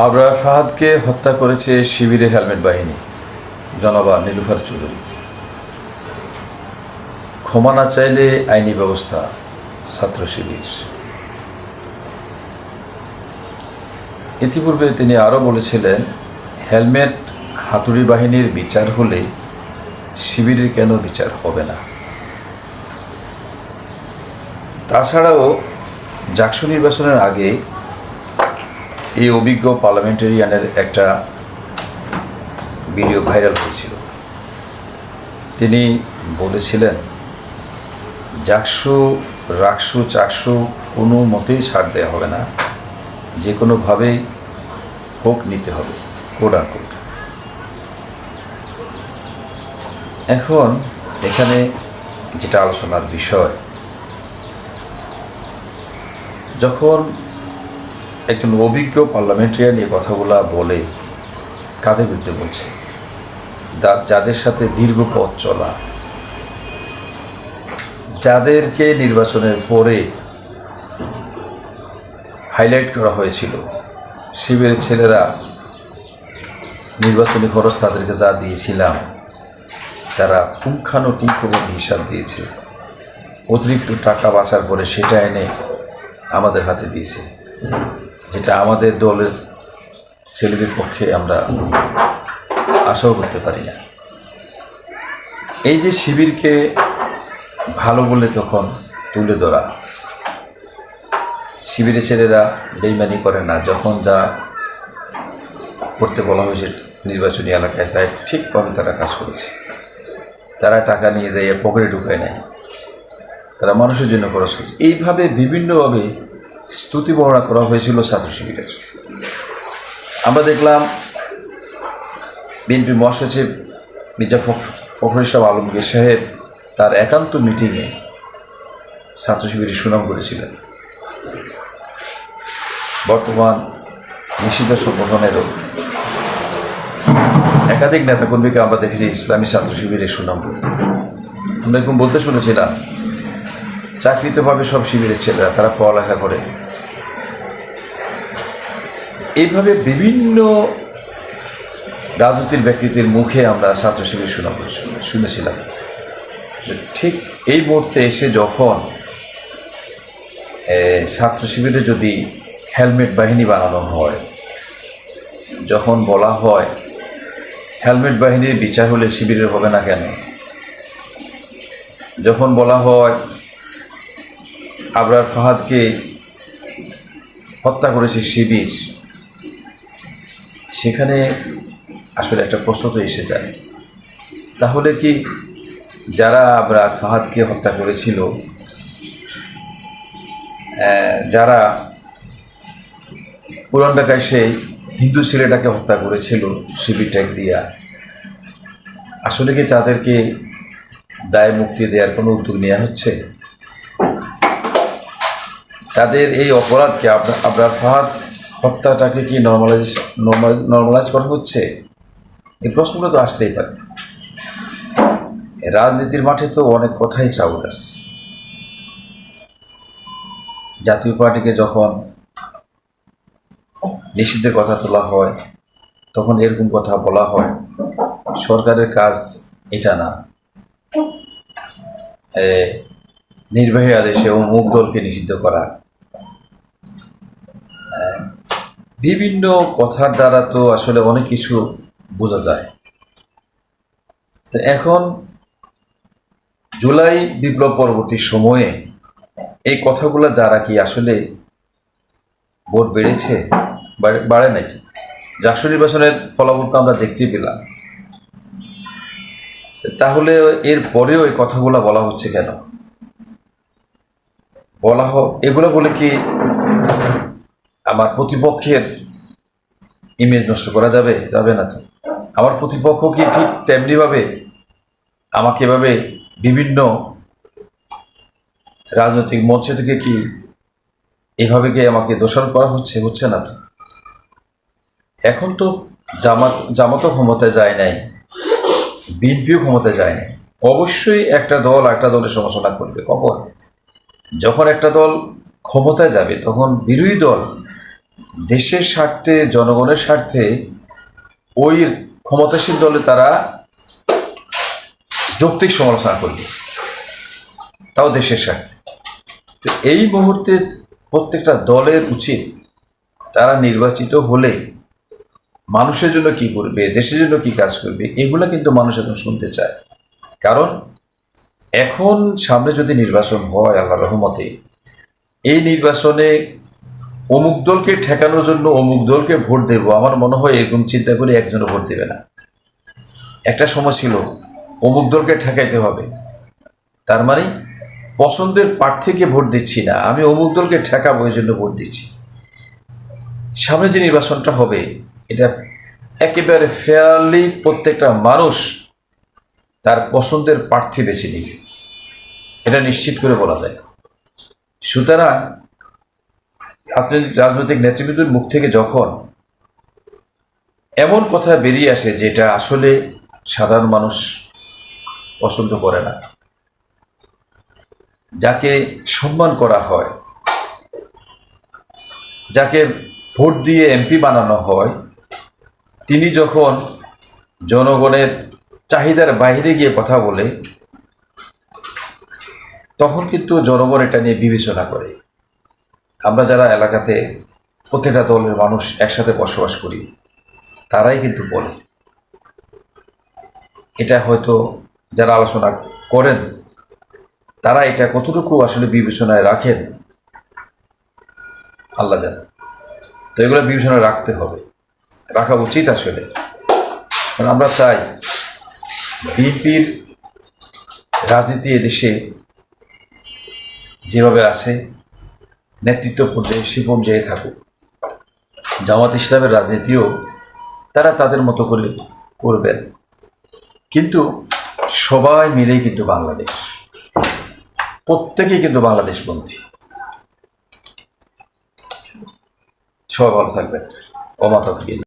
আবরার ফাহাদকে হত্যা করেছে শিবিরের হেলমেট বাহিনী, জনাবা নীলুফার চৌধুরী। ক্ষমা না চাইলে আইনি ব্যবস্থা, ছাত্র শিবির। ইতিপূর্বে তিনি আরও বলেছিলেন, হেলমেট হাতুড়ি বাহিনীর বিচার হলে শিবিরের কেন বিচার হবে না। তাছাড়াও জাকসু নির্বাচনের আগে এই অভিজ্ঞ পার্লামেন্টারিয়ানের একটা ভিডিও ভাইরাল হয়েছিল। তিনি বলেছিলেন, জাকসু রাকসু চাকসু কোনো মতেই ছাড় দেওয়া হবে না, যে কোনোভাবেই হোক নিতে হবে, কোড আর কোড। এখন এখানে যেটা আলোচনার বিষয়, যখন একজন অভিজ্ঞ পার্লামেন্টারিয়ান এই কথাগুলা বলে, কাদের বিরুদ্ধে বলছে? যাদের সাথে দীর্ঘ পথ চলা, যাদেরকে নির্বাচনের পরে হাইলাইট করা হয়েছিল, শিবিরের ছেলেরা নির্বাচনী খরচ তাদেরকে যা দিয়েছিলাম তারা পুঙ্খানুপুঙ্খভাবে হিসাব দিয়েছে। অতিরিক্ত টাকা বাঁচার পরে সেটা এনে আমাদের হাতে দিয়েছে, যেটা আমাদের দলের ছেলেদের পক্ষে আমরা আশাও করতে পারি না। এই যে শিবিরকে ভালো বলে তখন তুলে ধরা, শিবিরের ছেলেরা বেইমানি করে না, যখন যা করতে বলা হয়েছে নির্বাচনী এলাকায় তাই ঠিকভাবে তারা কাজ করেছে। তারা টাকা নিয়ে যাইয়ে পকেটে ঢুকায় নেয়, তারা মানুষের জন্য খরচ করছে। এইভাবে বিভিন্নভাবে স্তুতি বর্ণনা করা হয়েছিল ছাত্র শিবিরের। আমরা দেখলাম বিএনপি মহাসচিব মির্জা ফখরুল ইসলাম আলমগীর সাহেব তার একান্ত মিটিংয়ে ছাত্র শিবিরের সুনাম করেছিলেন। বর্তমান নিষিদ্ধ সংগঠনেরও একাধিক নেতাকর্মীকে আমরা দেখেছি ইসলামী ছাত্র শিবিরের সুনাম করতে। আমরা এরকম বলতে শুনেছিলাম, চাকরিতভাবে সব শিবিরের ছেলেরা, তারা পড়ালেখা করে। এইভাবে বিভিন্ন রাজনীতির ব্যক্তিত্বের মুখে আমরা ছাত্র শিবির সুনাম শুনেছিলাম। ঠিক এই মুহূর্তে এসে যখন ছাত্র শিবিরে যদি হেলমেট বাহিনী বানানো হয়, যখন বলা হয় হেলমেট বাহিনীর বিচার হলে শিবিরের হবে না কেন, যখন বলা হয় আবরার ফাহাদকে হত্যা করেছে শিবির, সেখানে আসলে একটা প্রশ্ন তো এসে যায়, তাহলে কি যারা আবরার ফাহাদকে হত্যা করেছিল, যারা পুরান ঢাকায় সেই হিন্দু ছেলেটাকে হত্যা করেছিল শিবির ট্যাগ দিয়া, আসলে কি তাদেরকে দায় মুক্তি দেওয়ার কোনো উদ্যোগ নেওয়া হচ্ছে? তাদের এই অপরাধকে আবরার ফাহাদ হত্যাটাকে কি নর্মালাইজ করা হচ্ছে? এই প্রশ্নটা তো আসতেই পারে। রাজনীতির মাঠে তো অনেক কথাই চাউর আছে। জাতীয় পার্টিকে যখন নিষিদ্ধের কথা তোলা হয়, তখন এরকম কথা বলা হয়, সরকারের কাজ এটা না, নির্বাহী আদেশে অমুক দলকে নিষিদ্ধ করা। বিভিন্ন কথার দ্বারা তো আসলে অনেক কিছু বোঝা যায়। তো এখন জুলাই বিপ্লব পরবর্তী সময়ে এই কথাগুলোর দ্বারা কি আসলে ভোট বেড়েছে, বাড়ে নাকি? জাকসু নির্বাচনের ফলাফল তো আমরা দেখতেই পেলাম, তাহলে এর পরেও এই কথাগুলো বলা হচ্ছে কেন? এগুলো বলে কি আমার প্রতিপক্ষের ইমেজ নষ্ট করা যাবে? যাবে না তো। আমার প্রতিপক্ষ কি ঠিক তেমনিভাবে আমাকে এভাবে বিভিন্ন রাজনৈতিক মঞ্চ থেকে কি এভাবে কি আমাকে দোষারোপ করা হচ্ছে না তো। এখন তো জামাতও ক্ষমতায় যায় নাই, বিএনপিও ক্ষমতায় যায় নাই। অবশ্যই একটা দলের সমালোচনা করবে। কখন? যখন একটা দল ক্ষমতায় যাবে, তখন বিরোধী দল দেশের স্বার্থে, জনগণের স্বার্থে ওই ক্ষমতাসীন দলে তারা যৌক্তিক সমালোচনা করবে, তাও দেশের স্বার্থে। তো এই মুহূর্তে প্রত্যেকটা দলের উচিত তারা নির্বাচিত হলে মানুষের জন্য কি করবে, দেশের জন্য কি কাজ করবে, এগুলো কিন্তু মানুষ এখন শুনতে চায়। কারণ এখন সামনে যদি নির্বাচন হয় আল্লাহ রহমতে, এই নির্বাচনে অমুক দলকে ঠেকানোর জন্য অমুক দলকে ভোট দেব, আমার মনে হয় এরকম চিন্তা করে একজনও ভোট দেবে না। একটা সময় ছিল অমুক দলকে ঠেকাইতে হবে, তার মানে পছন্দের প্রার্থীকে ভোট দিচ্ছি না, আমি অমুক দলকে ঠেকাবো এই জন্য ভোট দিচ্ছি। সামনে যে নির্বাচনটা হবে এটা একেবারে ফেয়ারলি প্রত্যেকটা মানুষ তার পছন্দের প্রার্থী বেছে নিবে, এটা নিশ্চিত করে বলা যায়। সুতরাং রাজনৈতিক নেতৃবৃন্দের মুখ থেকে যখন এমন কথা বেরিয়ে আসে যেটা আসলে সাধারণ মানুষ পছন্দ করে না, যাকে সম্মান করা হয়, যাকে ভোট দিয়ে এমপি বানানো হয়, তিনি যখন জনগণের চাহিদার বাইরে গিয়ে কথা বলে, তখন কিন্তু জনগণ এটা নিয়ে বিবেচনা করে। আমরা যারা এলাকাতে প্রত্যেকটা দলের মানুষ একসাথে বসবাস করি, তারাই কিন্তু বলে। এটা হয়তো যারা আলোচনা করেন তারা এটা কতটুকু আসলে বিবেচনায় রাখেন আল্লাহ জানে। তো এগুলো বিবেচনায় রাখতে হবে, রাখা উচিত আসলে। কারণ আমরা চাই বিএনপির রাজনীতি এদেশে যেভাবে আছে নেতৃত্ব পর্যায়ে সে পর্যায়ে থাকুক। জামাত ইসলামের রাজনীতিও তারা তাদের মতো করে করবেন, কিন্তু সবাই মিলেই কিন্তু বাংলাদেশ, প্রত্যেকেই কিন্তু বাংলাদেশপন্থী। সবাই ভালো থাকবেন। ওমা তৌফিক।